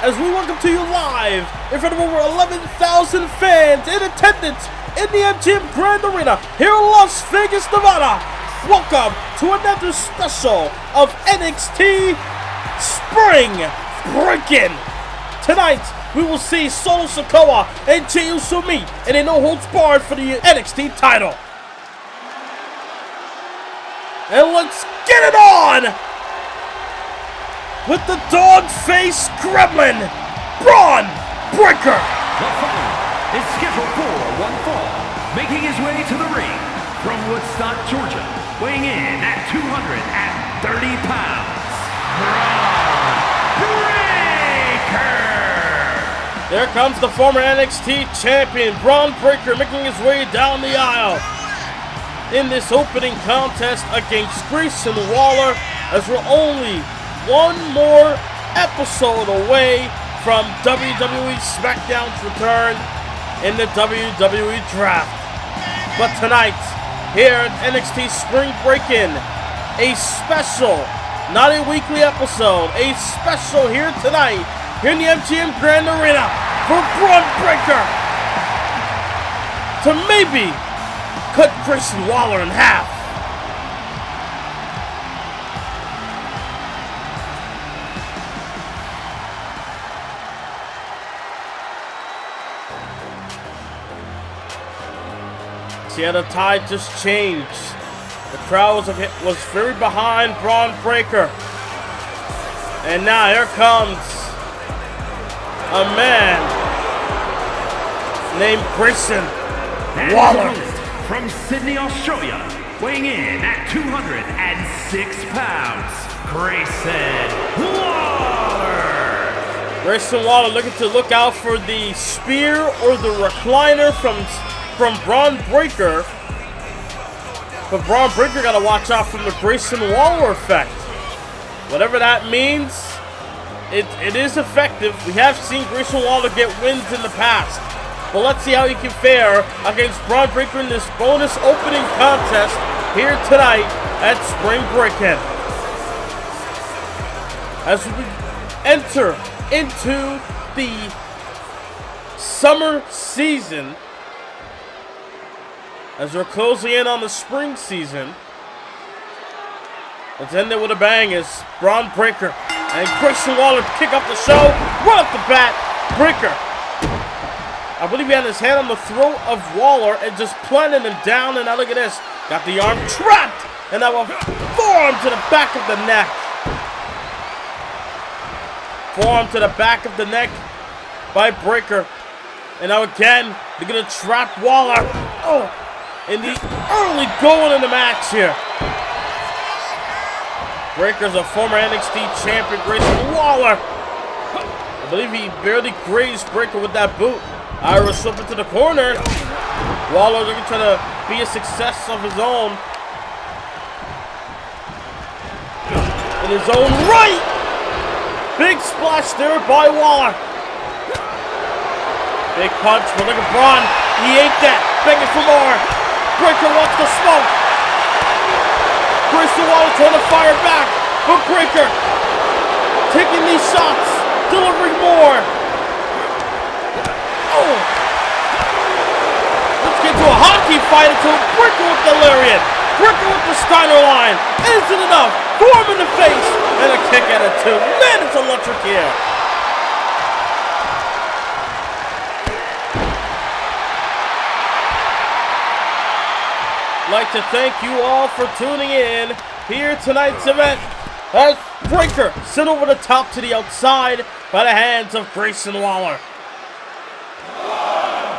as we welcome to you live in front of over 11,000 fans in attendance in the MGM Grand Arena here in Las Vegas, Nevada. Welcome to another special of NXT Spring Breakin. Tonight, we will see Solo Sakoa and Jey Uso meet in a no-holds-barred for the NXT title. And let's get it on with the dog-faced gremlin, Braun Breaker. The fight is scheduled for one fall, making his way to the ring from Woodstock, Georgia, weighing in at 230 pounds, Braun Breaker. There comes the former NXT champion, Braun Breaker, making his way down the aisle in this opening contest against Grayson Waller, as we're only one more episode away from WWE SmackDown's return in the WWE Draft. But tonight, here at NXT Spring Breakin, a special, not a weekly episode, a special here tonight, here in the MGM Grand Arena for Braun Breaker to maybe cut Grayson Waller in half. See, the tide just changed. The crowd was very behind Braun Breaker. And now here comes a man named Grayson Waller. From Sydney, Australia, weighing in at 206 pounds, Grayson Waller. Grayson Waller looking to look out for the spear or the recliner from Braun Breaker. But Braun Breaker got to watch out from the Grayson Waller effect. Whatever that means, it is effective. We have seen Grayson Waller get wins in the past. But let's see how he can fare against Braun Breaker in this bonus opening contest here tonight at Spring Breakin. As we enter into the summer season, as we're closing in on the spring season, let's end it with a bang as Braun Breaker and Grayson Waller kick off the show. Right off the bat, Breaker, I believe he had his hand on the throat of Waller and just planted him down. And now look at this. Got the arm trapped. And now a forearm to the back of the neck. Forearm to the back of the neck by Breaker. And now again, they're going to trap Waller. Oh, in the early going in the match here. Breaker's a former NXT champion, Grayson Waller. I believe he barely grazed Breaker with that boot. Irish slip into the corner. Waller looking to be a success of his own. In his own right. Big splash there by Waller. Big punch, but look at Braun. He ate that. Begging for more. Breaker wants the smoke. Grayson Waller trying to fire back. But Breaker taking these shots. Delivering more. Oh. Let's get to a hockey fight until Breaker with the lariat. Breaker with the Steiner line. Isn't enough. Form in the face. And a kick at it too. Man, it's electric here. I'd like to thank you all for tuning in here tonight's event as Breaker sent over the top to the outside by the hands of Grayson Waller.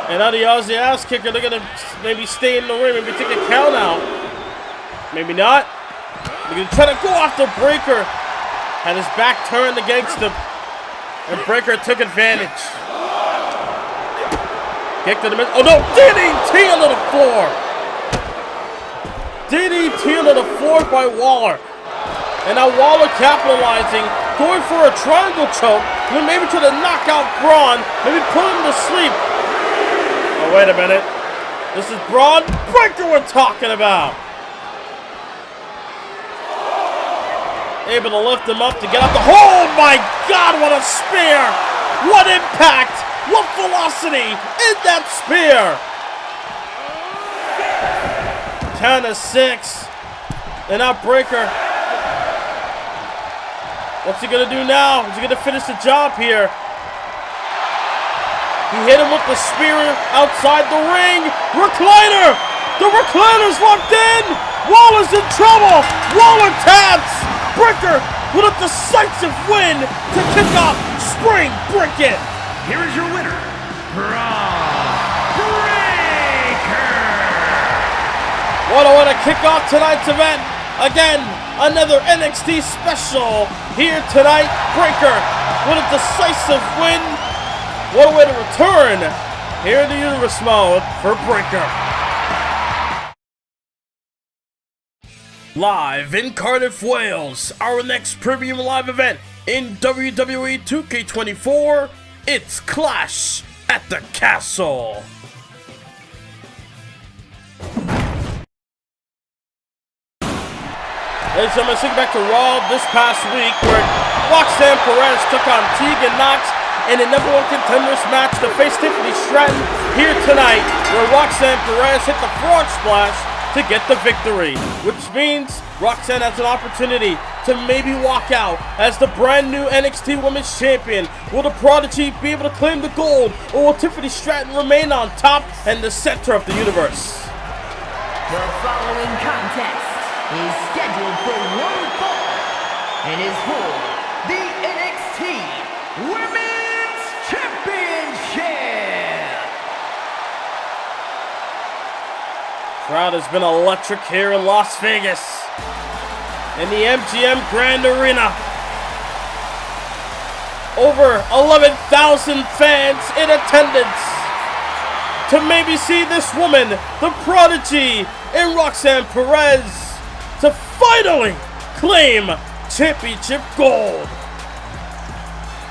And now the Aussie ass kicker, they're going to maybe stay in the ring, maybe take a count out. Maybe not. They're going to try to go after Breaker. Had his back turned against him. And Breaker took advantage. Kick to the middle. Oh no, DDT onto the floor. DDT onto the floor by Waller. And now Waller capitalizing, going for a triangle choke. And then maybe try to knock out Braun. Maybe put him to sleep. Oh, wait a minute. This is Braun Breaker we're talking about. Able to lift him up to get up the... Oh, my God, what a spear! What impact! What velocity in that spear! Count of 6. And now Breaker. What's he gonna do now? Is he gonna finish the job here? He hit him with the spear outside the ring. Recliner! The recliner's locked in! Waller's in trouble! Waller taps! Breaker with a decisive win to kick off Spring Breakin. Here is your winner, Braun Breaker. What a way to kick off tonight's event. Again, another NXT special here tonight. Breaker with a decisive win. What a way to return here in the Universe mode for Breaker. Live in Cardiff, Wales, our next premium live event in WWE 2K24, it's Clash at the Castle. Ladies and gentlemen, take back to Raw this past week where Roxanne Perez took on Tegan Nox in a #1 contenders match to face Tiffany Stratton here tonight, where Roxanne Perez hit the frog splash to get the victory, which means Roxanne has an opportunity to maybe walk out as the brand new NXT Women's Champion. Will the Prodigy be able to claim the gold, or will Tiffany Stratton remain on top and the center of the universe? The following contest is scheduled for one fall and is for the NXT Women's Championship. Crowd has been electric here in Las Vegas in the MGM Grand Arena. Over 11,000 fans in attendance to maybe see this woman, the Prodigy, in Roxanne Perez, to finally claim championship gold.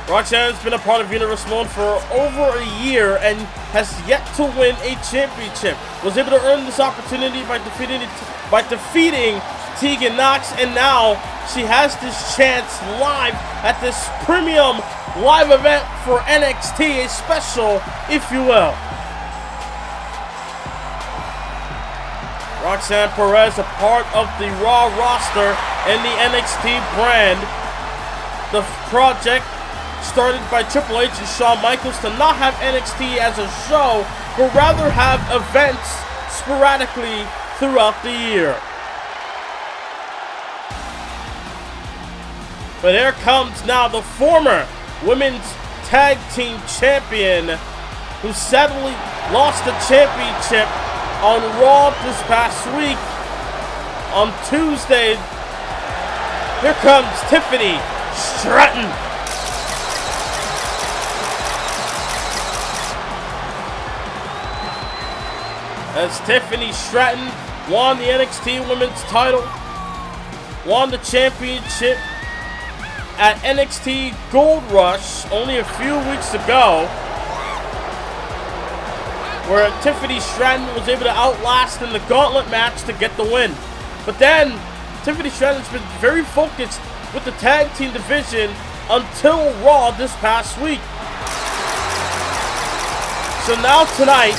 Roxanne has been a part of Universe Mode for over a year and has yet to win a championship. Was able to earn this opportunity by defeating Tegan Nox, and now she has this chance live at this premium live event for NXT, a special, if you will. Roxanne Perez, a part of the Raw roster and the NXT brand. The project started by Triple H and Shawn Michaels to not have NXT as a show, but rather have events sporadically throughout the year. But here comes now the former Women's Tag Team Champion, who sadly lost the championship on Raw this past week. On Tuesday, here comes Tiffany Stratton. As Tiffany Stratton won the NXT Women's title, won the championship at NXT Gold Rush only a few weeks ago, where Tiffany Stratton was able to outlast in the gauntlet match to get the win. But then, Tiffany Stratton's been very focused with the tag team division until Raw this past week. So now tonight,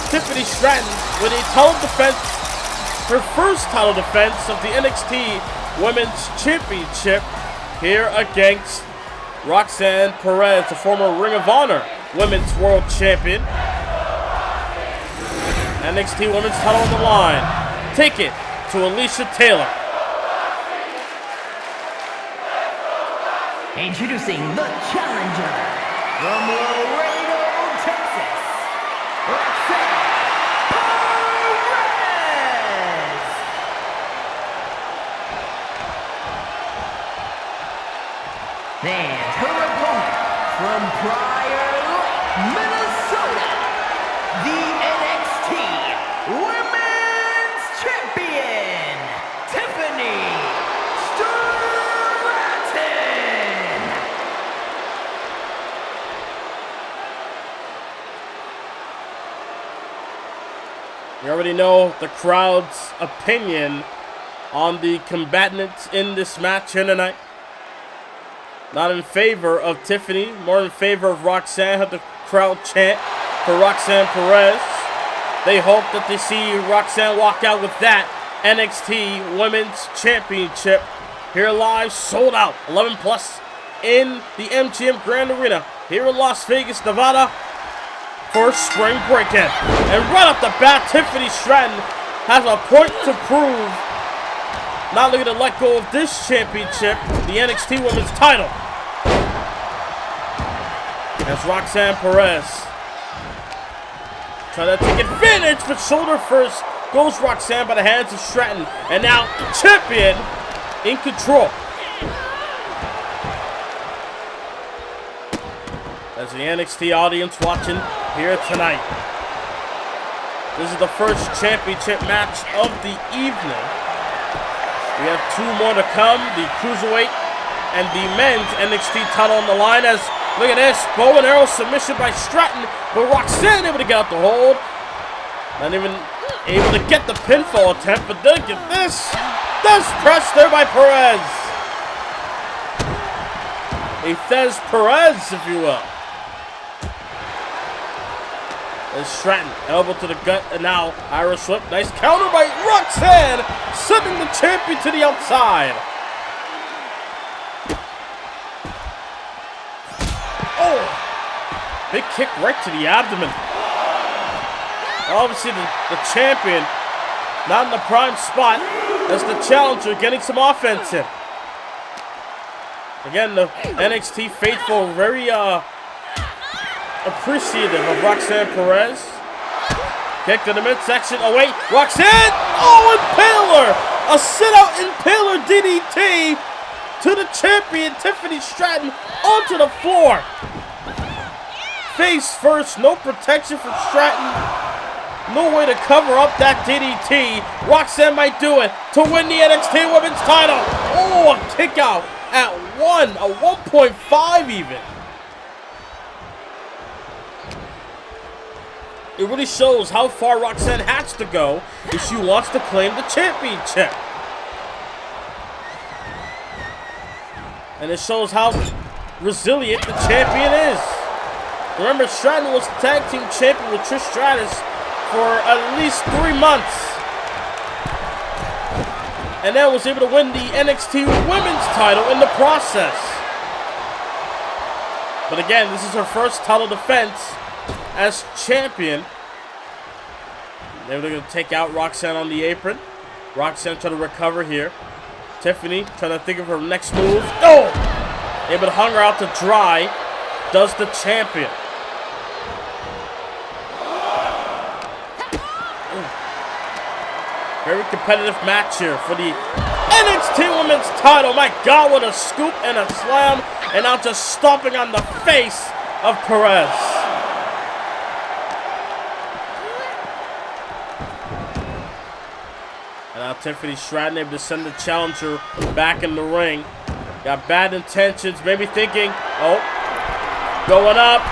Tiffany Stratton with a title defense, her first title defense of the NXT Women's Championship, here against Roxanne Perez, the former Ring of Honor Women's World Champion. NXT Women's title on the line. Take it to Alicia Taylor. Introducing the challenger from Laredo, Texas, Roxanne Perez. And her opponent from Prior Lake, Minnesota, the NXT Women's Champion, Tiffany Stratton. You already know the crowd's opinion on the combatants in this match here tonight. Not in favor of Tiffany, more in favor of Roxanne. Had the crowd chant for Roxanne Perez. They hope that they see Roxanne walk out with that NXT Women's Championship. Here live, sold out, 11 plus in the MGM Grand Arena here in Las Vegas, Nevada for Spring Breakin. And right off the bat, Tiffany Stratton has a point to prove. Not looking to let go of this championship, the NXT Women's title. As Roxanne Perez trying to take advantage, but shoulder first goes Roxanne by the hands of Stratton. And now the champion in control. As the NXT audience watching here tonight. This is the first championship match of the evening. We have two more to come, the Cruiserweight and the men's NXT title on the line. As, look at this, bow and arrow submission by Stratton, but Roxanne able to get out the hold. Not even able to get the pinfall attempt, but look at this. Thez press there by Perez. A Thez Perez, if you will. As Stratton, elbow to the gut, and now Irish whip. Nice counter by Roxanne, sending the champion to the outside. Oh, big kick right to the abdomen. Obviously, the champion not in the prime spot as the challenger getting some offense in. Again, the NXT faithful very appreciative of Roxanne Perez. Kick to the midsection. Oh, wait. Roxanne! Oh, Impaler! A sit-out Impaler DDT to the champion, Tiffany Stratton, onto the floor. Face first. No protection for Stratton. No way to cover up that DDT. Roxanne might do it to win the NXT Women's title. Oh, a kick out at 1.5 even. It really shows how far Roxanne has to go if she wants to claim the championship. And it shows how resilient the champion is. Remember, Stratton was the tag team champion with Trish Stratus for at least 3 months. And then was able to win the NXT Women's title in the process. But again, this is her first title defense as champion. They're going to take out Roxanne on the apron. Roxanne trying to recover here. Tiffany trying to think of her next move. Oh! Able to hung her out to dry. Does the champion. Very competitive match here for the NXT Women's title. My God, what a scoop and a slam. And now just stomping on the face of Perez. And now Tiffany Stratton able to send the challenger back in the ring. Got bad intentions, maybe thinking, oh, going up.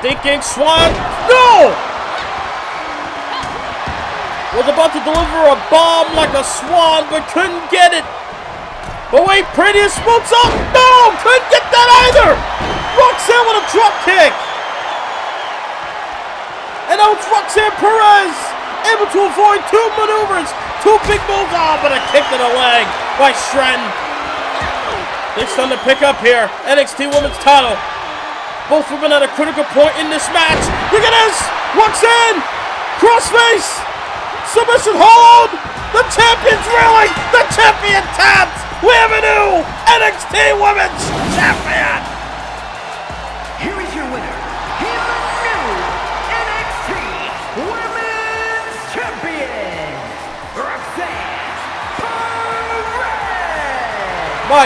Thinking Swan, no! Was about to deliver a bomb like a swan, but couldn't get it. But wait, Prettiest moves up. No, couldn't get that either. Roxanne with a drop kick. And now it's Roxanne Perez, able to avoid two maneuvers, two big moves. Oh, but a kick to the leg by Stratton. Next on the pick up here, NXT Women's title. Both women at a critical point in this match. Look at this, Roxanne, crossface. Submission hold! The champion's reeling! The champion tapped! We have a new NXT Women's Champion! Here is your winner. He's the new NXT Women's Champion, Roxanne Perez! My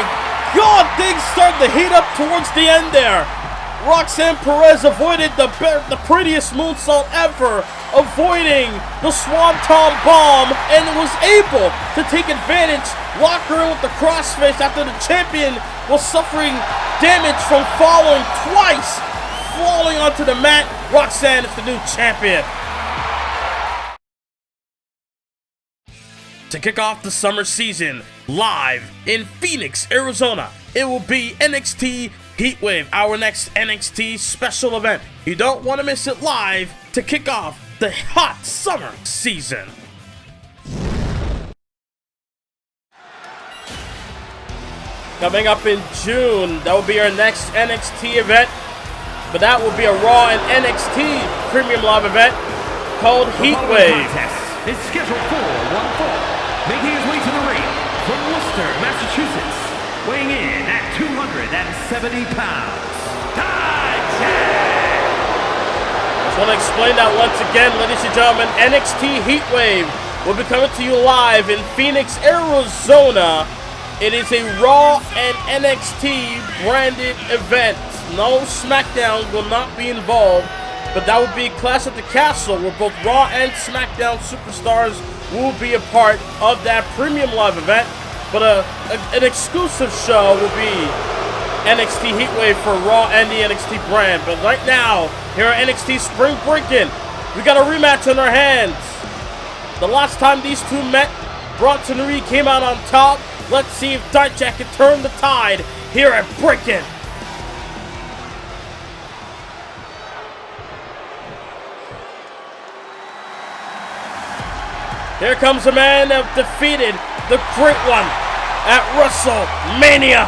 God, things starting to heat up towards the end there. Roxanne Perez avoided the prettiest moonsault ever, avoiding the Swanton Bomb, and was able to take advantage, lock her in with the crossface after the champion was suffering damage from falling twice, falling onto the mat. Roxanne is the new champion. To kick off the summer season, live in Phoenix, Arizona, it will be NXT Heatwave, our next NXT special event. You don't want to miss it live to kick off the hot summer season. Coming up in June, that will be our next NXT event, but that will be a Raw and NXT Premium Live event called Heatwave. Is scheduled for one fall, making his way to the ring from Worcester, Massachusetts, weighing in at 270 pounds. Djack! Just want to explain that once again, ladies and gentlemen. NXT Heatwave will be coming to you live in Phoenix, Arizona. It is a Raw and NXT branded event. No SmackDown will not be involved, but that will be Clash at the Castle, where both Raw and SmackDown superstars will be a part of that premium live event. But an exclusive show will be NXT Heatwave for Raw and the NXT brand. But right now, here at NXT Spring Breakin, we got a rematch on our hands. The last time these two met, Bronson and Reed came out on top. Let's see if Djack can turn the tide here at Breakin. Here comes a man that defeated the Great One at WrestleMania.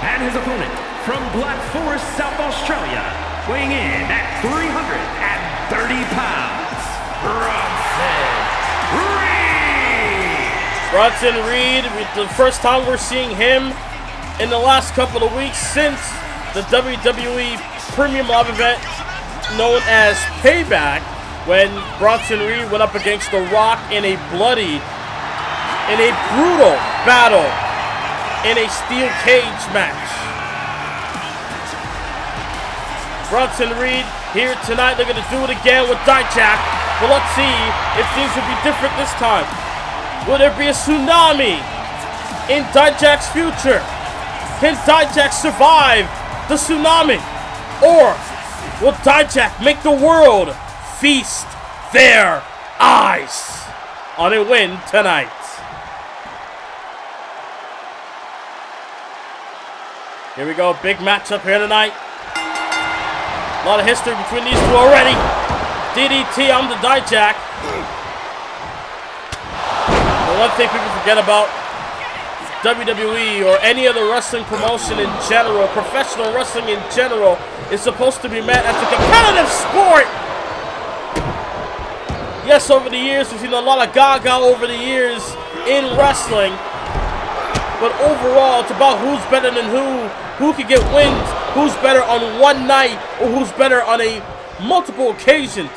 And his opponent from Black Forest, South Australia, weighing in at 330 pounds, Bronson Reed, the first time we're seeing him in the last couple of weeks since the WWE Premium Live event known as Payback, when Bronson Reed went up against The Rock in a brutal battle in a steel cage match. Bronson Reed here tonight, they're going to do it again with Djack, but let's see if things will be different this time. Will there be a tsunami in Djack's future? Can Djack survive the tsunami? Or will Djack make the world feast their eyes on a win tonight? Here we go, big matchup here tonight. A lot of history between these two already. DDT on the Djack. The one thing people forget about WWE or any other wrestling promotion in general, professional wrestling in general, is supposed to be met as a competitive sport. Yes, over the years, we've seen a lot of gaga over the years in wrestling. But overall, it's about who's better than who can get wins, who's better on one night, or who's better on multiple occasions.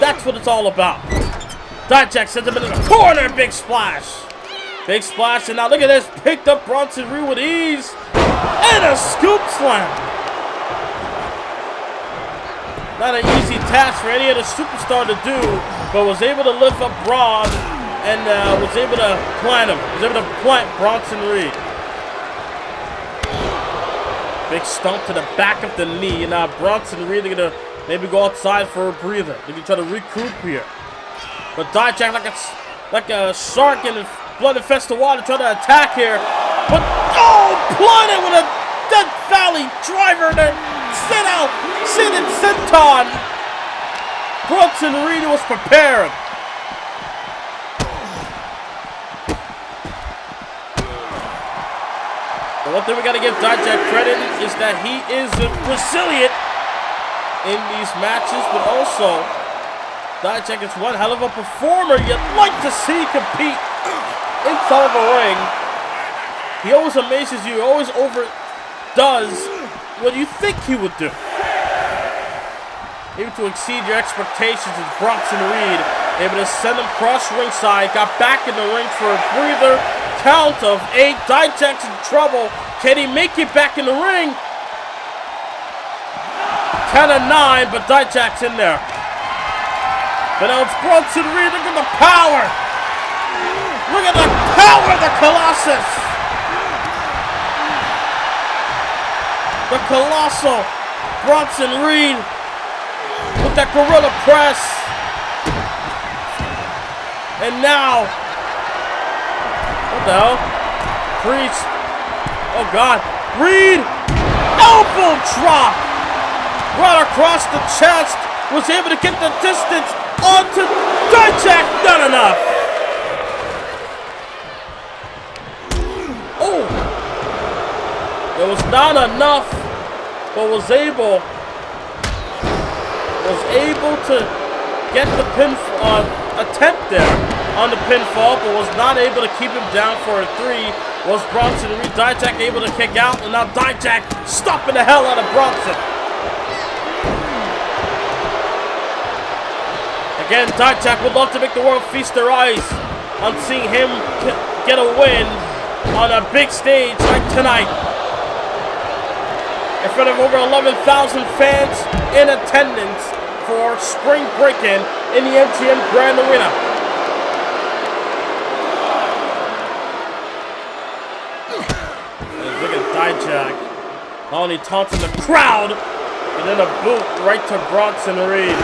That's what it's all about. Djack sends him into the corner, big splash. Big splash, and now look at this. Picked up Bronson Reed with ease. And a scoop slam. Not an easy task for any other superstar to do, but was able to lift up Braun and was able to plant him. Was able to plant Bronson Reed. Big stomp to the back of the knee. And now Bronson Reed, they're going to maybe go outside for a breather. They can try to recoup here. But Djack, like a shark in a blood-infested water, trying to attack here. But, planted with a Death Valley driver to sit and senton. Bronson Reed was prepared. The one thing we got to give Djack credit is that he is resilient in these matches, but also Djack is one hell of a performer you'd like to see compete inside of a ring. He always amazes you, always overdoes what you think he would do. Able to exceed your expectations is Bronson Reed. Able to send him cross ringside, got back in the ring for a breather. Count of 8. Djack's in trouble. Can he make it back in the ring? Count of 9, but Djack's in there. But now it's Bronson Reed. Look at the power. Look at the power of the Colossus. The colossal Bronson Reed with that gorilla press. And now, what the hell? Priest. Oh God. Reed. Elbow drop. Right across the chest. Was able to get the distance onto Djack. Not enough. Oh. It was not enough. But was able to get the attempt there on the pinfall, but was not able to keep him down for a 3. Was Bronson Reed. Djack able to kick out, and now Djack stopping the hell out of Bronson. Again, Djack would love to make the world feast their eyes on seeing him get a win on a big stage like tonight, in front of over 11,000 fans in attendance for Spring Breakin in the MGM Grand Arena. And look at Djack. Not only taunting the crowd, and then a boot right to Bronson Reed.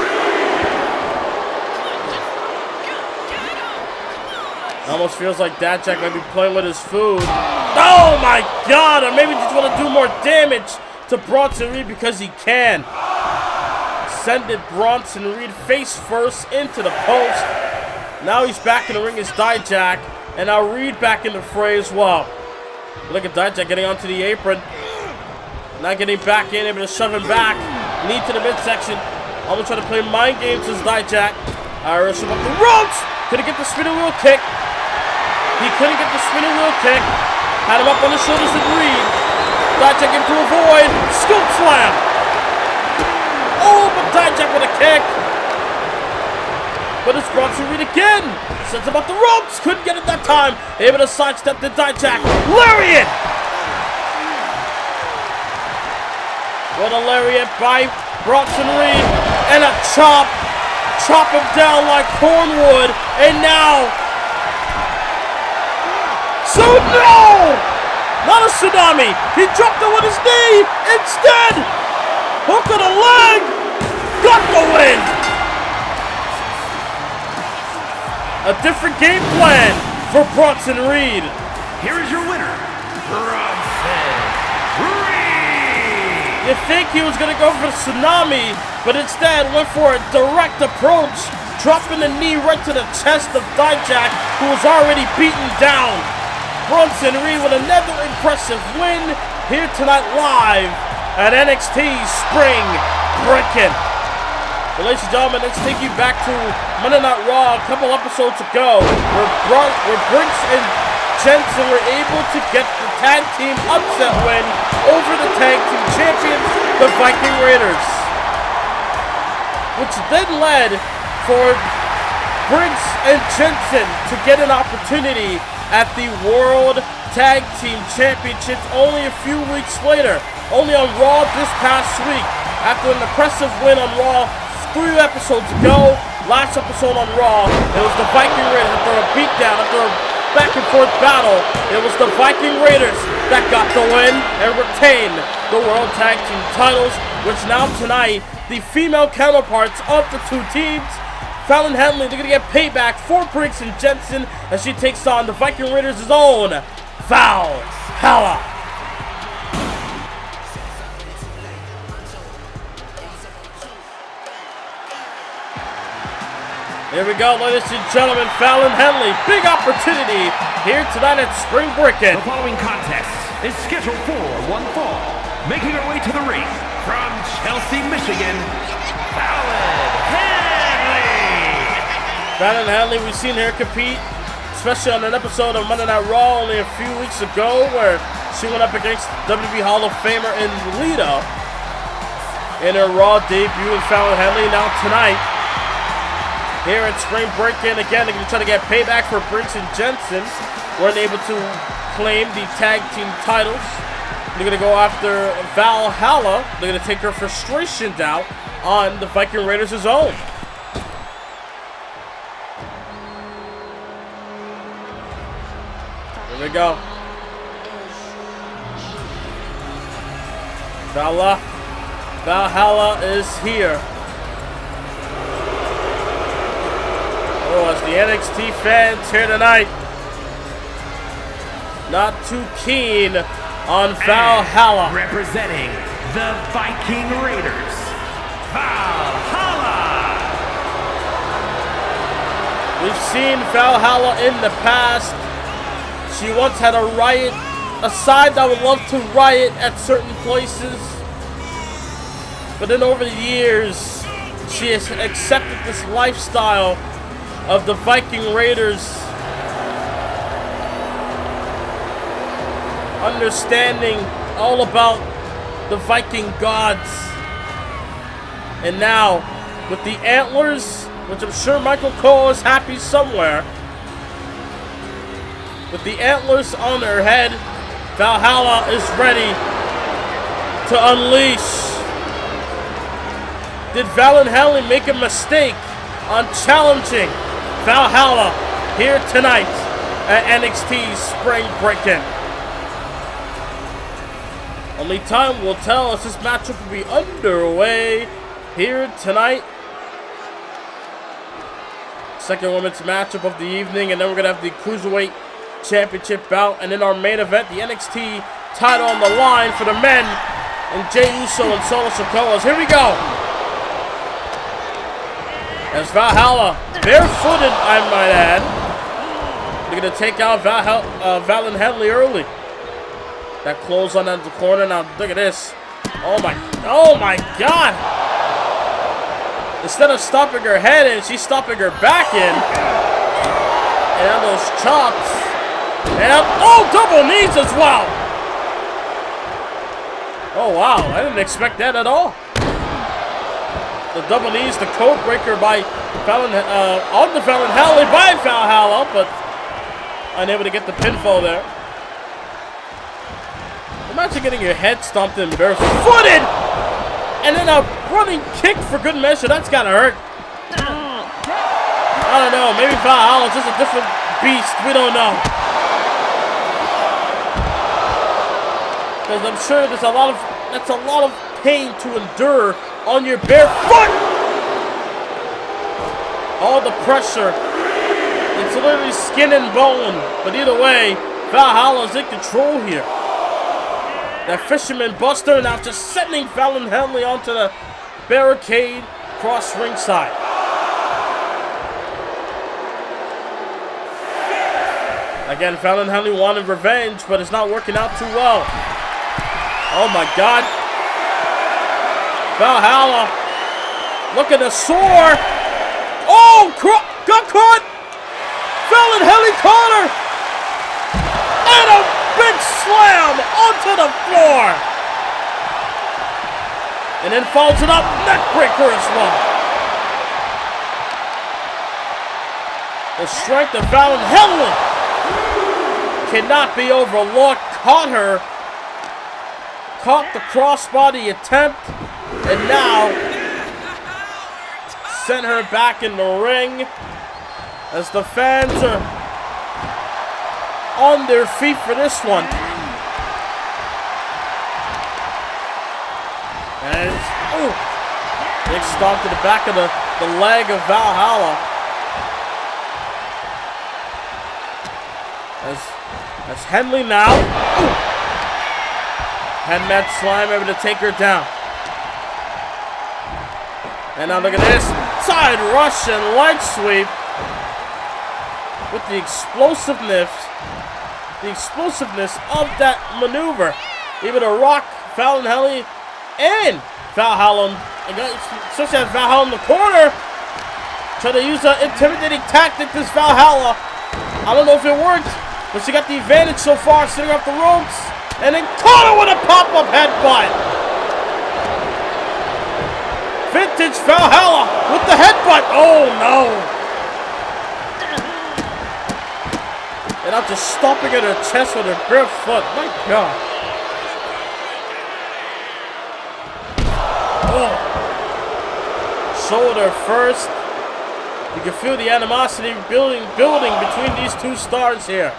Almost feels like Djack might be playing with his food. Oh my God! Or maybe just want to do more damage to Bronson Reed because he can. Sended Bronson Reed face first into the post. Now he's back in the ring as Djack, and now Reed back in the fray as well. Look at Djack getting onto the apron. Not getting back in, able to shove him back. Knee to the midsection. Almost trying to play mind games as Djack. Irish him up the ropes. Couldn't get the spinning wheel kick. He couldn't get the spinning wheel kick. Had him up on the shoulders of Reed. Djack able to avoid. Scoop slam. Oh, but Djack with a kick. But it's Bronson Reed again. Sends him up the ropes. Couldn't get it that time. Able to sidestep the Djack. Lariat. What a lariat by Bronson Reed. And a chop. Chop him down like cornwood. And now. So no! Not a tsunami. He dropped it with his knee. Instead. Hook of the leg. Got the win. A different game plan for Bronson Reed. Here is your winner, Bronson Reed. You think he was going to go for the tsunami, but instead went for a direct approach, dropping the knee right to the chest of Djack, who was already beaten down. Bronson Reed with another impressive win here tonight live at NXT Spring Breakin. Well, ladies and gentlemen, let's take you back to Monday Night Raw a couple episodes ago, where Briggs and Jensen were able to get the tag team upset win over the tag team champions, the Viking Raiders, which then led for Briggs and Jensen to get an opportunity at the World Tag Team Championships only a few weeks later, only on Raw this past week. After an impressive win on Raw 3 episodes ago, last episode on Raw, it was the Viking Raiders after a beatdown, after a back and forth battle. It was the Viking Raiders that got the win and retained the World Tag Team titles, which now tonight, the female counterparts of the two teams, Fallon and Henley, they're going to get payback for Briggs and Jensen as she takes on the Viking Raiders' own Valhalla. Here we go, ladies and gentlemen, Fallon and Henley. Big opportunity here tonight at Spring Breakin. The following contest is scheduled for one fall. Making her way to the ring from Chelsea, Michigan, Fallon Fallon Henley, we've seen her compete, especially on an episode of Monday Night Raw only a few weeks ago, where she went up against WWE Hall of Famer and Lita in her Raw debut with Fallon Henley. Now tonight, here at Spring Breakin, again, they're going to try to get payback for Briggs and Jensen. Weren't able to claim the tag team titles. They're going to go after Valhalla. They're going to take her frustrations out on the Viking Raiders' own. Here we go. Valhalla is here. Oh, as the NXT fans here tonight, not too keen on Valhalla. Representing the Viking Raiders, Valhalla. We've seen Valhalla in the past. She once had a riot, a side that would love to riot at certain places. But then over the years, she has accepted this lifestyle of the Viking Raiders, understanding all about the Viking gods. And now, with the antlers, which I'm sure Michael Cole is happy somewhere, with the antlers on her head, Valhalla is ready to unleash. Did Fallon Henley make a mistake on challenging Valhalla here tonight at NXT Spring Breakin? Only time will tell as this matchup will be underway here tonight. Second women's matchup of the evening, and then we're going to have the Cruiserweight Championship bout, and in our main event, the NXT title on the line for the men, and Jey Uso and Solo Sakoa. Here we go. As Valhalla, barefooted, I might add, they're going to take out Fallon Henley early. That close on the corner. Now look at this. Oh my God! Instead of stopping her head in, she's stopping her back in. And on those chops. And double knees as well. Oh wow, I didn't expect that at all. The double knees, the code breaker by Fallon, on the Fallon Henley by Valhalla, but unable to get the pinfall there. Imagine getting your head stomped in barefooted, and then a running kick for good measure. That's gotta hurt. I don't know. Maybe Valhalla's just a different beast. We don't know. Because I'm sure that's a lot of pain to endure on your bare foot. All the pressure. It's literally skin and bone. But either way, Valhalla's in control here. That Fisherman Buster now just sending Fallon Henley onto the barricade across ringside. Again, Fallon Henley wanted revenge, but it's not working out too well. Oh my God. Valhalla looking to soar. Oh, got caught. Fallon Henley caught her. And a big slam onto the floor. And then follows it up, neckbreaker as well. The strength of Fallon Henley cannot be overlooked. Caught the crossbody attempt, and now sent her back in the ring as the fans are on their feet for this one. And big stomp to the back of the leg of Valhalla. As Henley now. Headmat slam able to take her down. And now look at this. Side Russian leg sweep. With the explosiveness of that maneuver. Able to rock Fallon Henley and Valhalla. Especially as Valhalla in the corner. Trying to use an intimidating tactic, this Valhalla. I don't know if it worked, but she got the advantage so far, sitting off the ropes. And then caught her with a pop-up headbutt. Vintage Valhalla with the headbutt. Oh no. And I'm just stomping at her chest with her bare foot. My God. Oh. Shoulder first. You can feel the animosity building between these two stars here.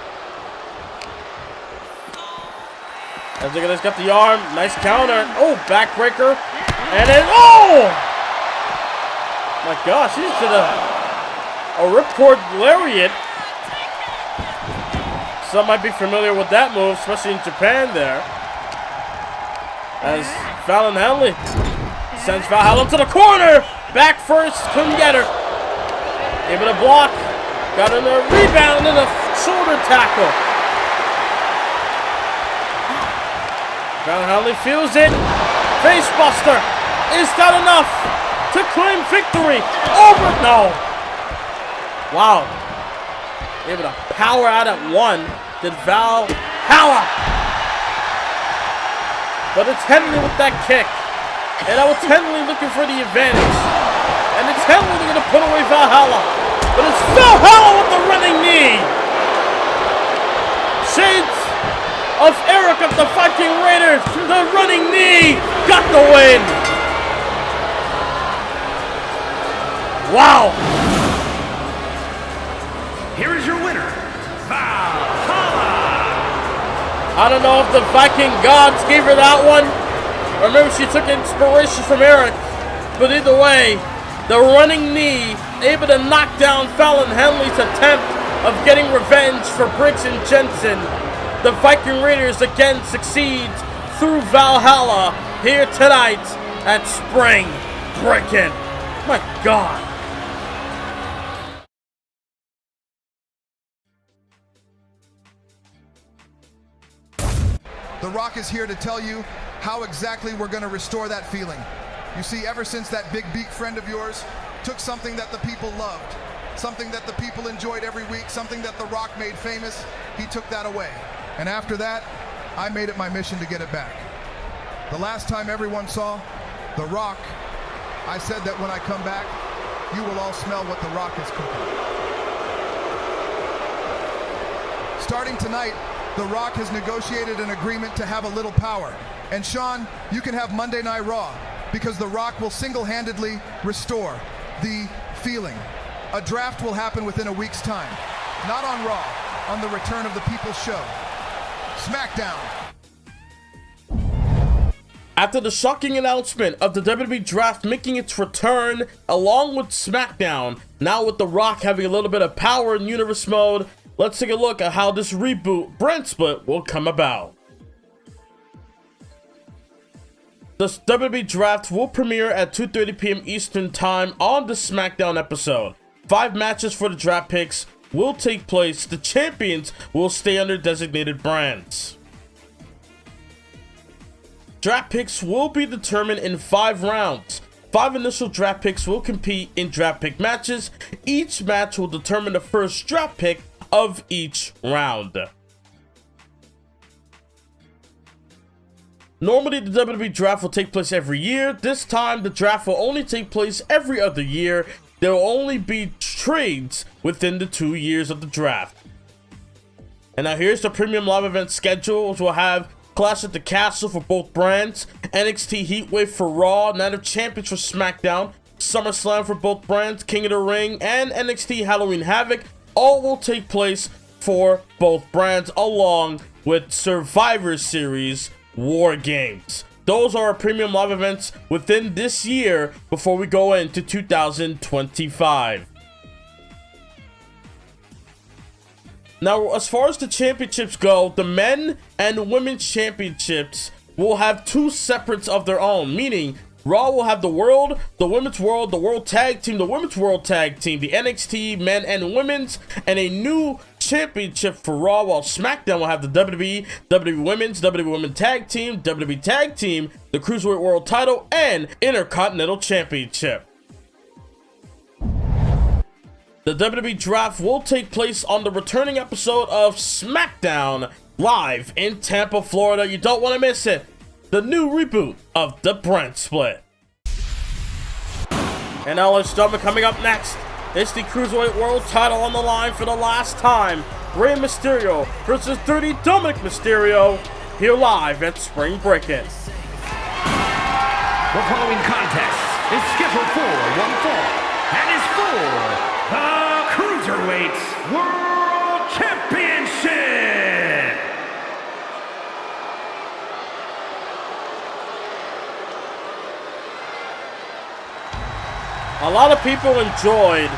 As look at this, got the arm, nice counter. Oh, backbreaker. And then, oh! My gosh, she just did a ripcord lariat. Some might be familiar with that move, especially in Japan there. As Fallon Henley sends Valhalla to the corner. Back first, couldn't get her. Able to block. Got in a rebound and a shoulder tackle. Fallon Henley feels it. Face buster. Is that enough to claim victory over? No. Wow. Able to power out at one. Did Valhalla. But it's Henley with that kick. And now it's Henley looking for the advantage. And it's Henley looking to put away Valhalla. But it's Valhalla with the running knee. Shades of Eric of the Viking Raiders. The running knee got the win. Wow. Here is your winner, Valhalla. I don't know if the Viking gods gave her that one, or maybe she took inspiration from Eric. But either way, the running knee able to knock down Fallon Henley's attempt of getting revenge for Briggs and Jensen. The Viking Raiders again succeeds through Valhalla here tonight at Spring Breakin. My God. The Rock is here to tell you how exactly we're going to restore that feeling. You see, ever since that big beak friend of yours took something that the people loved, something that the people enjoyed every week, something that The Rock made famous, he took that away. And after that, I made it my mission to get it back. The last time everyone saw The Rock, I said that when I come back, you will all smell what The Rock is cooking. Starting tonight, The Rock has negotiated an agreement to have a little power. And Sean, you can have Monday Night Raw because The Rock will single-handedly restore the feeling. A draft will happen within a week's time. Not on Raw, on the return of the People's Show. SmackDown. After the shocking announcement of the WWE Draft making its return, along with SmackDown, now with The Rock having a little bit of power in Universe Mode, let's take a look at how this reboot brand split will come about. The WWE Draft will premiere at 2:30 p.m. Eastern Time on the SmackDown episode. 5 matches for the draft picks will take place. The champions will stay under designated brands. Draft picks will be determined in 5 rounds. 5 initial draft picks will compete in draft pick matches. Each match will determine the first draft pick of each round. Normally, the WWE Draft will take place every year. This time, the draft will only take place every other year. There will only be trades within the 2 years of the draft. And now here's the premium live event schedule, which will have Clash at the Castle for both brands, NXT Heatwave for Raw, Night of Champions for SmackDown, SummerSlam for both brands, King of the Ring, and NXT Halloween Havoc. All will take place for both brands, along with Survivor Series War Games. Those are our premium live events within this year before we go into 2025. Now, as far as the championships go, the men and women's championships will have 2 separates of their own, meaning Raw will have the World, the Women's World, the World Tag Team, the Women's World Tag Team, the NXT Men and Women's, and a new championship for Raw, while SmackDown will have the WWE, WWE Women's, WWE Women's Tag Team, WWE Tag Team, the Cruiserweight World Title, and Intercontinental Championship. The WWE Draft will take place on the returning episode of SmackDown live in Tampa, Florida. You don't want to miss it. The new reboot of the brand split. And now, ladies and gentlemen, coming up next, it's the Cruiserweight World Title on the line for the last time. Rey Mysterio versus Dirty Dominic Mysterio, here live at Spring Breakin. The following contest is scheduled for one fall and is for the Cruiserweight World Championship. A lot of people enjoyed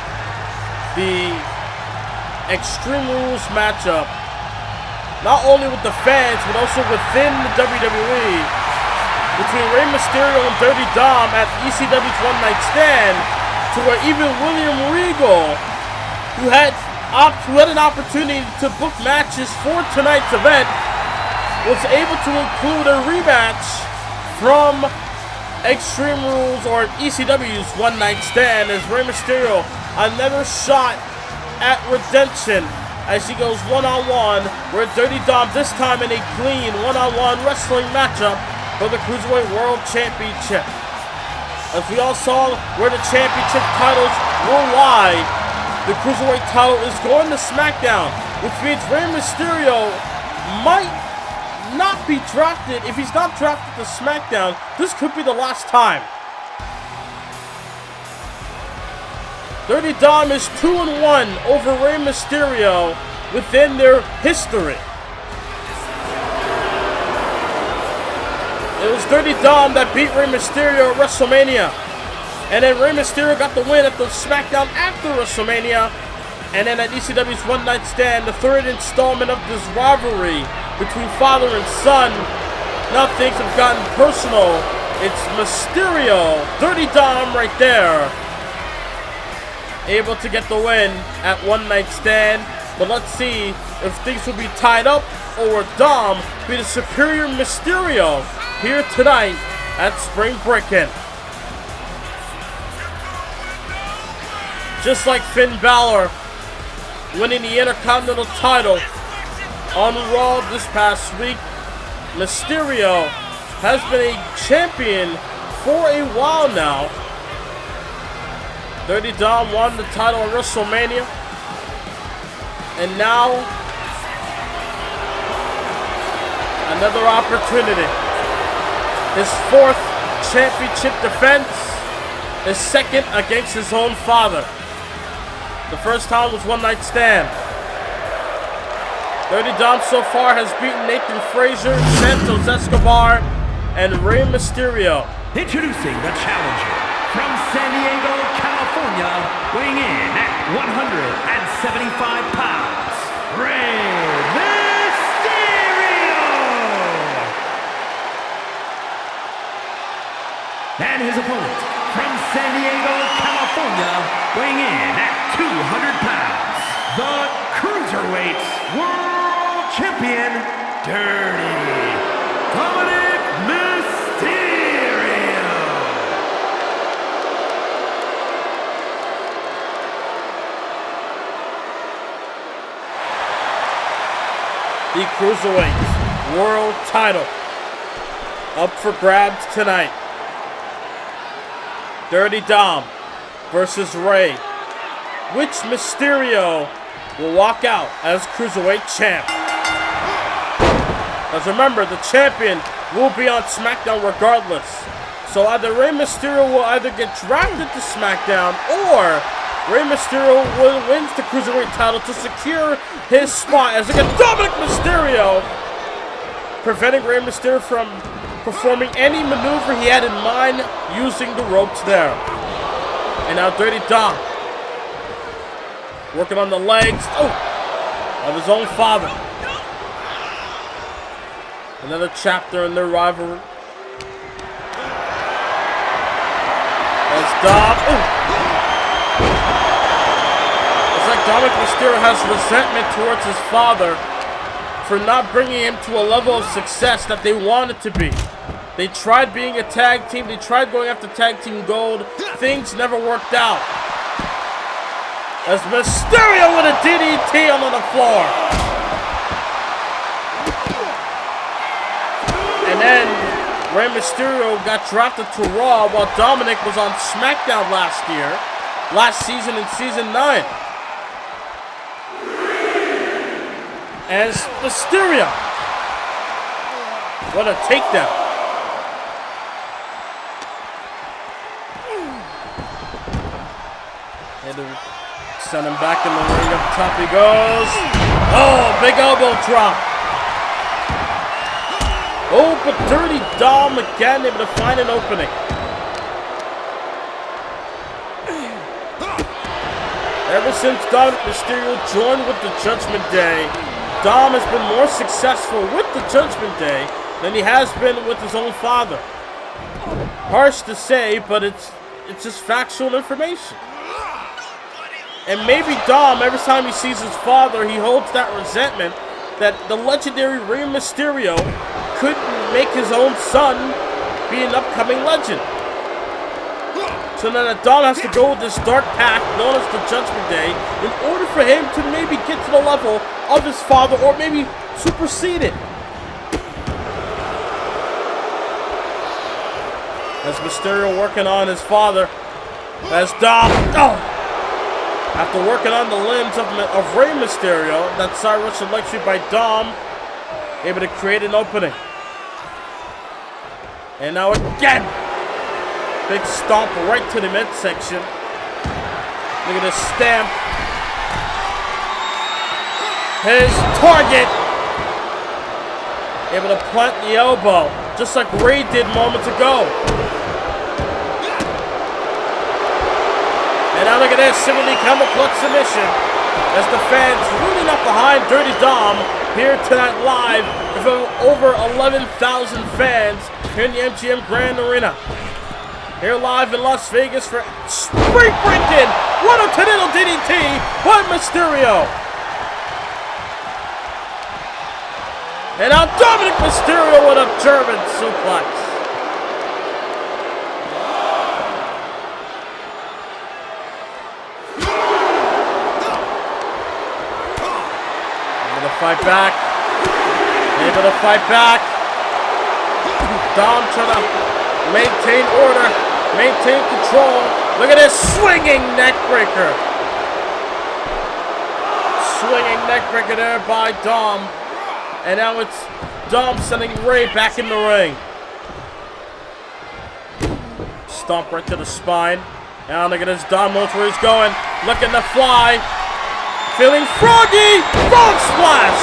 the Extreme Rules matchup not only with the fans, but also within the WWE, between Rey Mysterio and Dirty Dom at ECW's One Night Stand, to where even William Regal, who had an opportunity to book matches for tonight's event, was able to include a rematch from Extreme Rules or ECW's One Night Stand as Rey Mysterio another shot at redemption as he goes one-on-one with Dirty Dom, this time in a clean one-on-one wrestling matchup for the Cruiserweight World Championship. As we all saw where the championship titles will lie, the Cruiserweight title is going to SmackDown, which means Rey Mysterio might not be drafted. If he's not drafted to SmackDown, this could be the last time. Dirty Dom is 2-1 over Rey Mysterio within their history. It was Dirty Dom that beat Rey Mysterio at WrestleMania. And then Rey Mysterio got the win at the SmackDown after WrestleMania. And then at ECW's One Night Stand, the third installment of this rivalry between father and son. Now things have gotten personal. It's Mysterio, Dirty Dom right there, able to get the win at One Night Stand. But let's see if things will be tied up or Dom be the superior Mysterio here tonight at Spring Breakin. Just like Finn Balor winning the Intercontinental title on Raw this past week, Mysterio has been a champion for a while now. Dirty Dom won the title at WrestleMania, and now another opportunity. His fourth championship defense, his second against his own father. The first time was One Night Stand. Dirty Dom so far has beaten Nathan Frazier, Santos Escobar, and Rey Mysterio. Introducing the challenger from San Diego, California, weighing in at 175 pounds, Rey Mysterio! And his opponent from San Diego, California, weighing in at 200 pounds, the Cruiserweight World Champion, Dirty Mysterio! The Cruiserweight World title up for grabs tonight. Dirty Dom versus Rey. Which Mysterio will walk out as Cruiserweight champ? As remember, the champion will be on SmackDown regardless. So either Rey Mysterio will either get drafted to SmackDown or Rey Mysterio wins the Cruiserweight title to secure his spot as against Dominic Mysterio, preventing Rey Mysterio from performing any maneuver he had in mind using the ropes there. And now Dirty Dom working on the legs of his own father. Another chapter in their rivalry. As Dom, it's like Dominic Mysterio has resentment towards his father for not bringing him to a level of success that they wanted to be. They tried being a tag team. They tried going after tag team gold. Things never worked out. As Mysterio with a DDT on the floor. And then Rey Mysterio got drafted to Raw while Dominic was on SmackDown last season in Season 9. As Mysterio. What a takedown. Send him back in the ring. Up top he goes. Oh, big elbow drop. Oh, but Dirty Dom again able to find an opening. Ever since Dominic Mysterio joined with the Judgment Day, Dom has been more successful with the Judgment Day than he has been with his own father. Harsh to say, but it's just factual information. And maybe Dom, every time he sees his father, he holds that resentment that the legendary Rey Mysterio couldn't make his own son be an upcoming legend. So then Dom has to go with this dark path known as the Judgment Day in order for him to maybe get to the level of his father or maybe supersede it. As Mysterio working on his father, as Dom, after working on the limbs of Rey Mysterio, that side rush electric by Dom, able to create an opening. And now again, big stomp right to the midsection. Look at this stamp. His target. Able to plant the elbow, just like Rey did moments ago. And now look at this, similarly camouflage submission. As the fans really not behind Dirty Dom here tonight live with over 11,000 fans here in the MGM Grand Arena. Here live in Las Vegas for Breakin. What a tornado DDT by Mysterio. And now Dominic Mysterio with a German suplex. Able to fight back. Able to fight back. Dom trying to maintain order, maintain control. Look at this swinging neck breaker. Swinging neck breaker there by Dom. And now it's Dom sending Rey back in the ring. Stomp right to the spine. Now look at this, Dom knows where he's going. Looking to fly. Feeling froggy. Frog splash.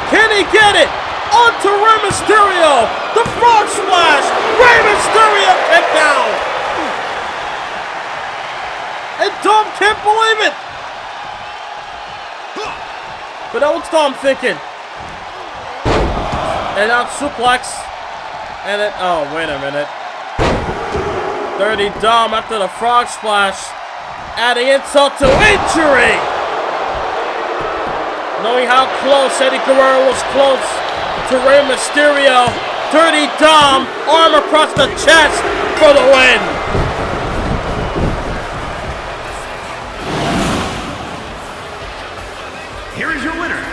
Can he get it? Onto Rey Mysterio. The frog splash. Rey Mysterio kicked down. And Dom can't believe it. But now what's Dom thinking? And now suplex. And it, oh, wait a minute. Dirty Dom after the frog splash. Adding insult to injury. Knowing how close Eddie Guerrero was close to Rey Mysterio. Dirty Dom, arm across the chest for the win. Here is your winner,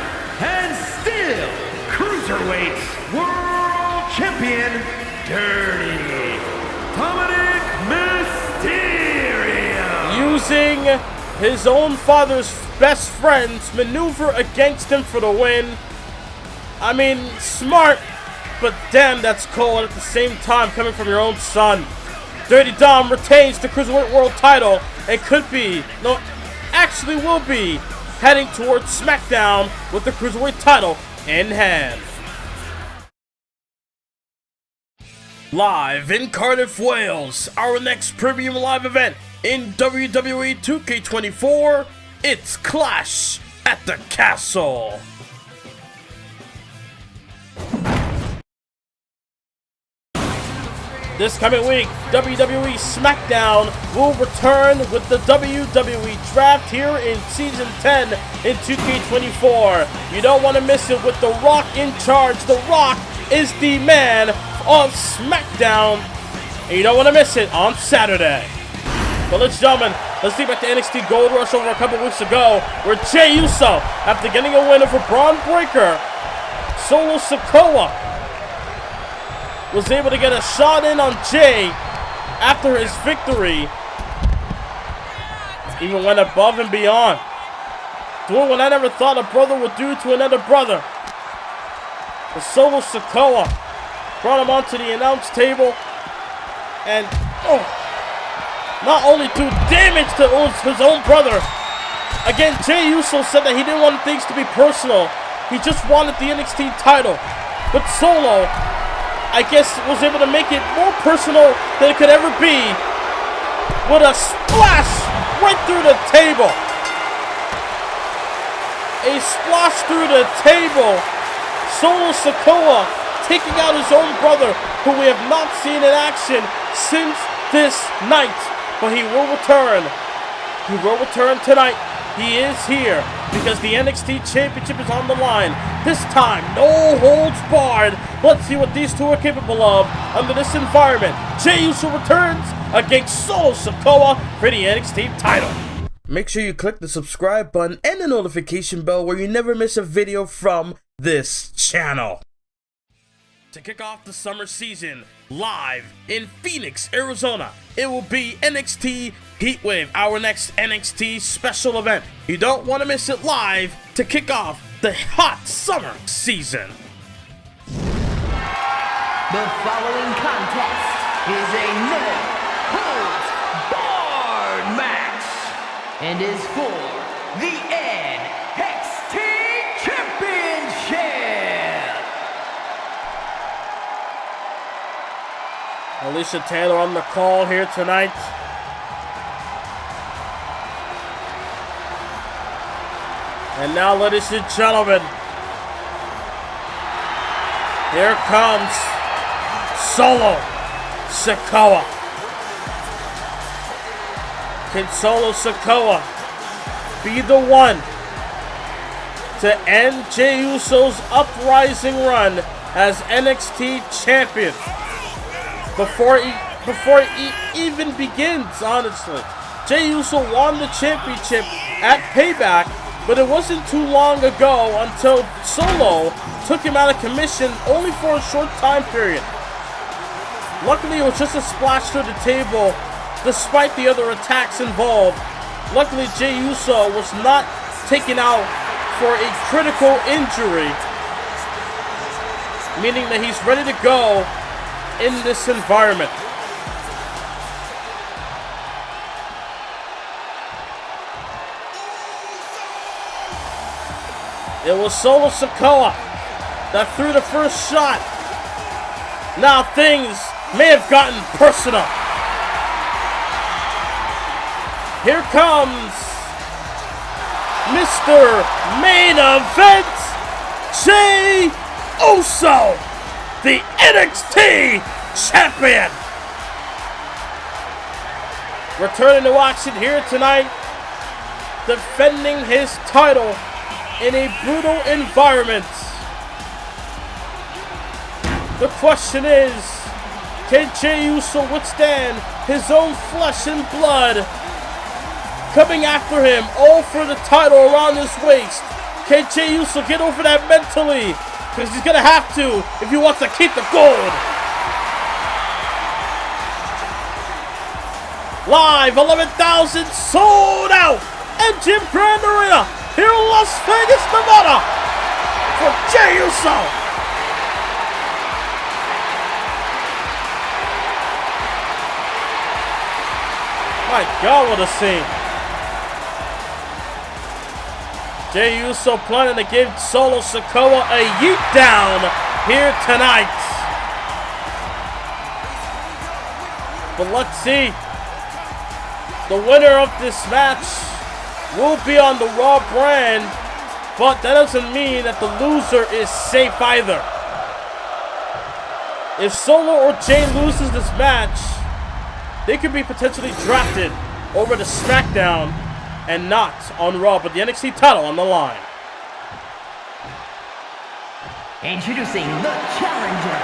and still Cruiserweight World Champion, Dirty Dominic Mysterio. Using his own father's best friends maneuver against him for the win. I mean, smart, but damn, that's cold at the same time coming from your own son. Dirty Dom retains the Cruiserweight World title and could be, no, actually will be, heading towards SmackDown with the Cruiserweight title in hand. Live in Cardiff, Wales, our next premium live event in WWE 2K24, it's Clash at the Castle. This coming week, WWE SmackDown will return with the WWE Draft here in Season 10 in 2K24. You don't want to miss it with The Rock in charge. The Rock is the man of SmackDown, and you don't want to miss it on Saturday. But ladies and gentlemen, let's see back to NXT Gold Rush over a couple weeks ago, where Jey Uso, after getting a win over Braun Breaker, Solo Sakoa was able to get a shot in on Jey after his victory. Even went above and beyond, doing what I never thought a brother would do to another brother. The Solo Sakoa brought him onto the announce table and not only do damage to his own brother. Again, Jey Uso said that he didn't want things to be personal. He just wanted the NXT title. But Solo, I guess, was able to make it more personal than it could ever be with a splash right through the table. A splash through the table. Solo Sakoa taking out his own brother, who we have not seen in action since this night. But he will return. He will return tonight. He is here because the NXT Championship is on the line. This time, no holds barred. Let's see what these two are capable of under this environment. Jey Uso returns against Solo Sakoa for the NXT title. Make sure you click the subscribe button and the notification bell where you never miss a video from this channel. To kick off the summer season live in Phoenix, Arizona, it will be NXT Heatwave, our next NXT special event. You don't want to miss it live to kick off the hot summer season. The following contest is a no-holds-barred match and is for the NXT Championship. Alicia Taylor on the call here tonight. And now, ladies and gentlemen, here comes Solo Sakoa. Can Solo Sakoa be the one to end Jey Uso's uprising run as NXT champion? Before it even begins, honestly. Jey Uso won the championship at Payback, but it wasn't too long ago until Solo took him out of commission only for a short time period. Luckily, it was just a splash through the table, despite the other attacks involved. Luckily, Jey Uso was not taken out for a critical injury, meaning that he's ready to go in this environment. It was Solo Sakoa that threw the first shot. Now things may have gotten personal. Here comes Mr. Main Event, Jey Uso, the NXT Champion. Returning to action here tonight, defending his title in a brutal environment. The question is, can Jey Uso withstand his own flesh and blood coming after him, all for the title around his waist? Can Jey Uso get over that mentally? Because he's going to have to if he wants to keep the gold. Live, 11,000 sold out at Jim Grand Arena here in Las Vegas, Nevada for Jey Uso. My God, what a scene. Jey Uso planning to give Solo Sakoa a yeet down here tonight. But let's see. The winner of this match will be on the Raw brand, but that doesn't mean that the loser is safe either. If Solo or Jey loses this match, they could be potentially drafted over to SmackDown and not on Raw, but the NXT title on the line. Introducing the challenger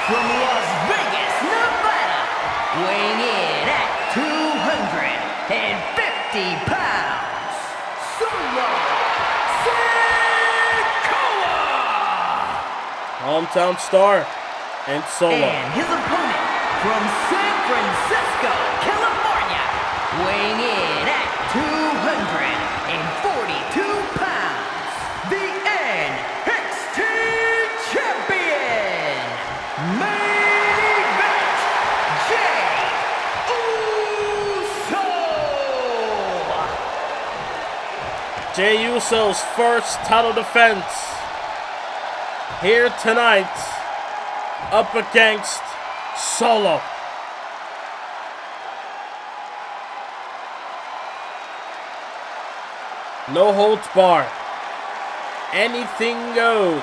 from Las Vegas, Nevada, weighing in at 250 pounds, Solo Sakoa! Hometown star and Solo. And his opponent from San Francisco, California, weighing in at 242 pounds, the NXT Champion, Main Event, Jey Uso. Jey Uso's first title defense here tonight up against Solo. No holds barred. anything goes.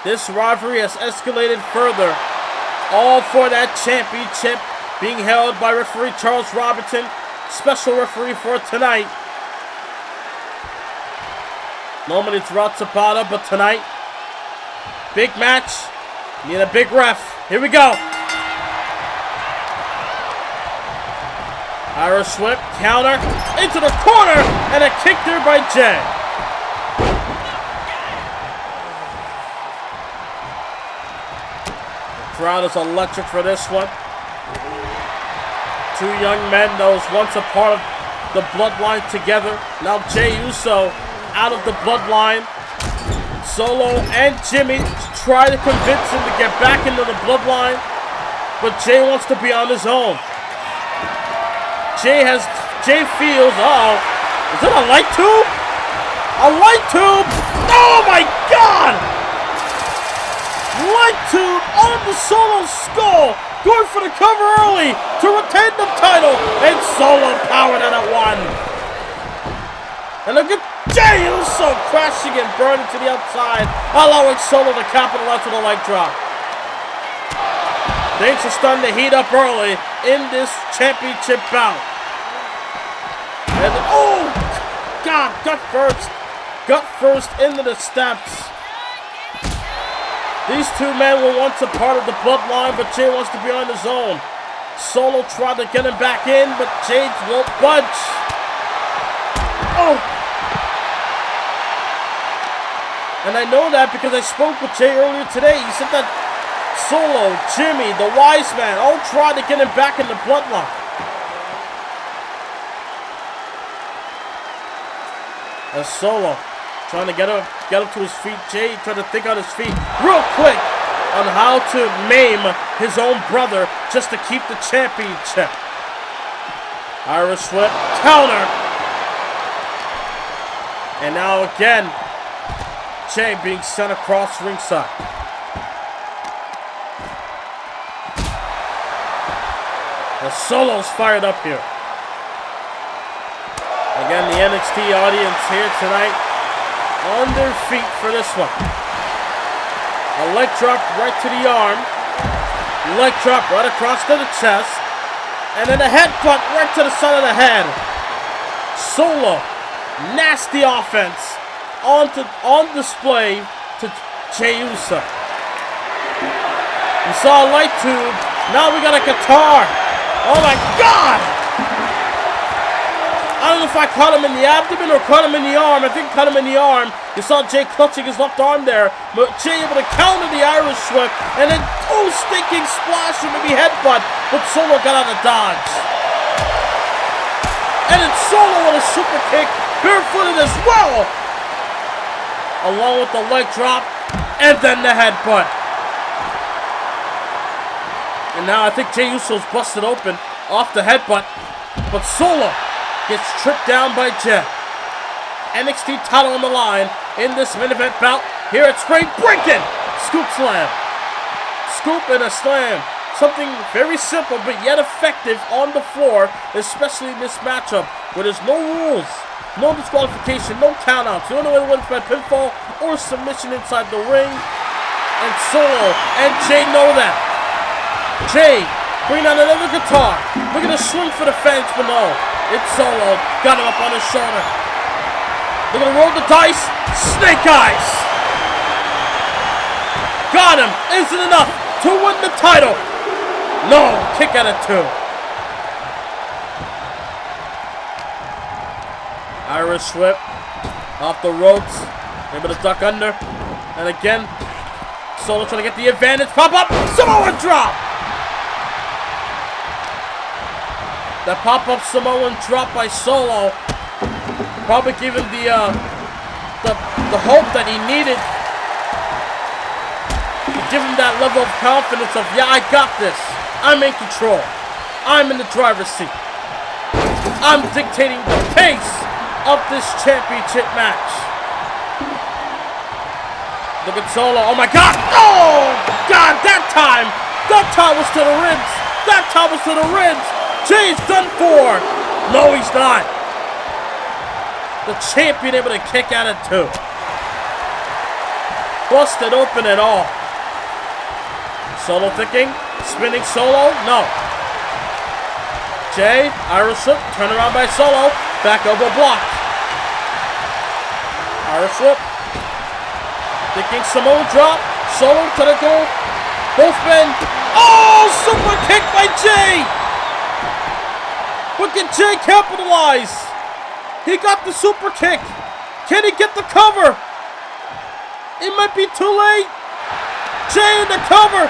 This rivalry has escalated further, all for that championship being held by referee Charles Robinson, special referee for tonight. Normally it's Rod Zapata, but tonight, big match, need a big ref. Here we go. Irish whip, counter, into the corner, and a kick there by Jay. The crowd is electric for this one. Two young men that was once a part of the bloodline together. Now Jey Uso out of the bloodline. Solo and Jimmy try to convince him to get back into the bloodline, but Jey wants to be on his own. Jey feels, is it a light tube? A light tube? Oh my God! Light tube on the Solo skull, going for the cover early to retain the title, and Solo powered it at one. And look at Jey Uso crashing and burning to the outside, allowing Solo to capitalize with a leg drop. Things are starting to heat up early in this championship bout. And oh, God, gut first into the steps. These two men were once a part of the bloodline, but Jey wants to be on his own. Solo tried to get him back in, but Jey won't budge. Oh. And I know that because I spoke with Jey earlier today. He said that Solo, Jimmy, the Wise Man, all tried to get him back in the bloodline. As Solo trying to get up to his feet. Jey trying to think on his feet real quick on how to maim his own brother just to keep the championship. Irish whip, counter. And now again, Jey being sent across ringside. The Solo's fired up here. Again, the NXT audience here tonight on their feet for this one. A leg drop right to the arm. Leg drop right across to the chest. And then a headbutt right to the side of the head. Solo, nasty offense on display to Jey Uso. We saw a light tube. Now we got a guitar. Oh my God! I don't know if I caught him in the abdomen or caught him in the arm. I think caught him in the arm. You saw Jey clutching his left arm there. But Jey able to counter the Irish whip. And then stinking splash or maybe headbutt. But Solo got out of dodge. And then Solo with a super kick. Barefooted as well. Along with the leg drop. And then the headbutt. And now I think Jey Uso's busted open off the headbutt. But Solo gets tripped down by Djack. NXT title on the line in this main event bout here at Breakin. Scoop slam. Scoop and a slam. Something very simple but yet effective on the floor, especially in this matchup where there's no rules, no disqualification, no countouts. The only way to win is by pinfall or submission inside the ring. And Solo and Jey know that. Jey bringing out another guitar. Looking to swing for the fence, but no. It's Solo. Got him up on his shoulder. They're going to roll the dice. Snake eyes. Got him. Isn't enough to win the title. No. Kick out of 2. Irish whip. Off the ropes. Able to duck under. And again, Solo trying to get the advantage. Pop up. Samoan drop. That pop-up Samoan drop by Solo probably gave him the hope that he needed to give him that level of confidence of, yeah, I got this. I'm in control. I'm in the driver's seat. I'm dictating the pace of this championship match. Look at Solo. Oh my God. Oh God, that time was to the ribs. That time was to the ribs. Jey's done for. No, he's not. The champion able to kick out at 2. Busted open at all. Solo thinking. Spinning Solo. No. Jay. Irish whip. Turn around by Solo. Back elbow blocked. Irish whip. Thinking Samoa drop. Solo to the goal. Both men. Oh! Super kick by Jay. But can Jay capitalize? He got the super kick. Can he get the cover? It might be too late. Jay in the cover.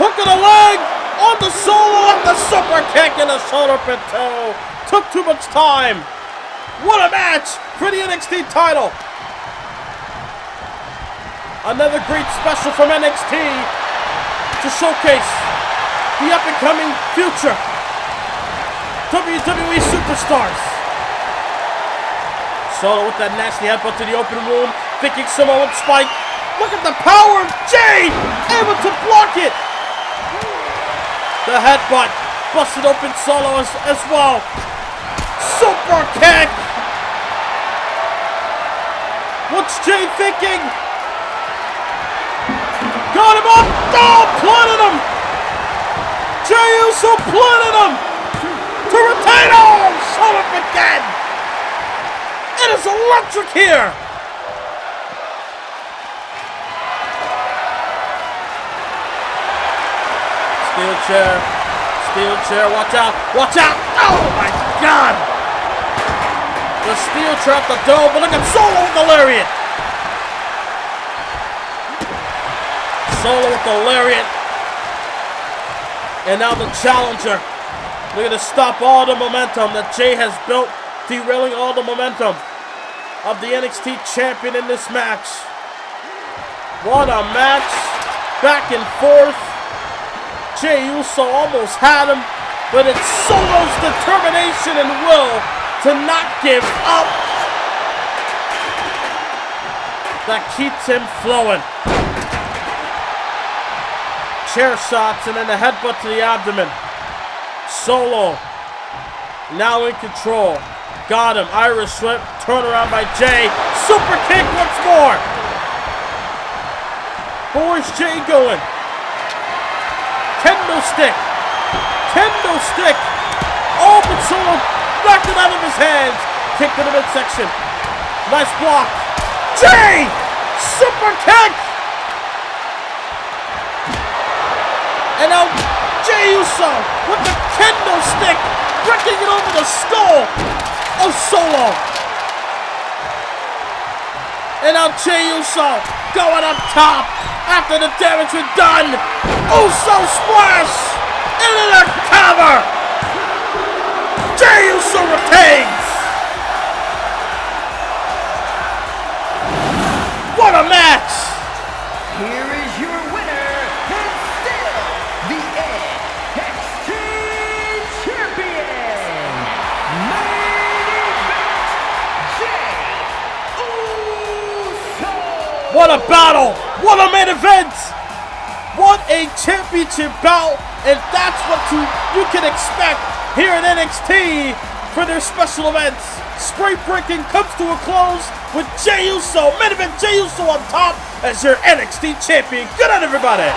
Hook of the leg. On the Solo. The super kick and the shoulder pin toe. Took too much time. What a match for the NXT title. Another great special from NXT to showcase the up-and-coming future WWE superstars. Solo with that nasty headbutt to the open room, thinking Samoan spike. Look at the power of Jay, able to block it. The headbutt busted open Solo as well. Super kick. What's Jay thinking? Got him up. Oh, planted him. Jay Uso planted him. To retain. Oh, shut up again. It is electric here. Steel chair. Steel chair. Watch out. Watch out. Oh, my God. The steel trap, the dome. But look at Solo with the lariat. Solo with the lariat. And now the challenger. Looking to stop all the momentum that Jay has built, derailing all the momentum of the NXT champion in this match. What a match. Back and forth. Jay Uso almost had him, but it's Solo's determination and will to not give up that keeps him flowing. Chair shots and then the headbutt to the abdomen. Solo now in control. Got him. Irish whip. Turn around by Jay. Super kick once more. But where's Jay going? Kendo stick. Kendo stick. Oh, but Solo knocked it out of his hands. Kick to the midsection. Nice block. Jay! Super kick! And now Jay Uso with the kendo stick, breaking it over the skull of Solo. And now Jay Uso going up top after the damage was done. Uso splash into the cover. Jay Uso retains. What a match! Here is your winner, and still the NXT Champion, main event, Jay Uso! What a battle! What a main event! What a championship bout! And that's what you can expect here at NXT for their special events. Spring Breakin comes to a close with Jay Uso, main event Jay Uso on top as your NXT champion. Good night, everybody!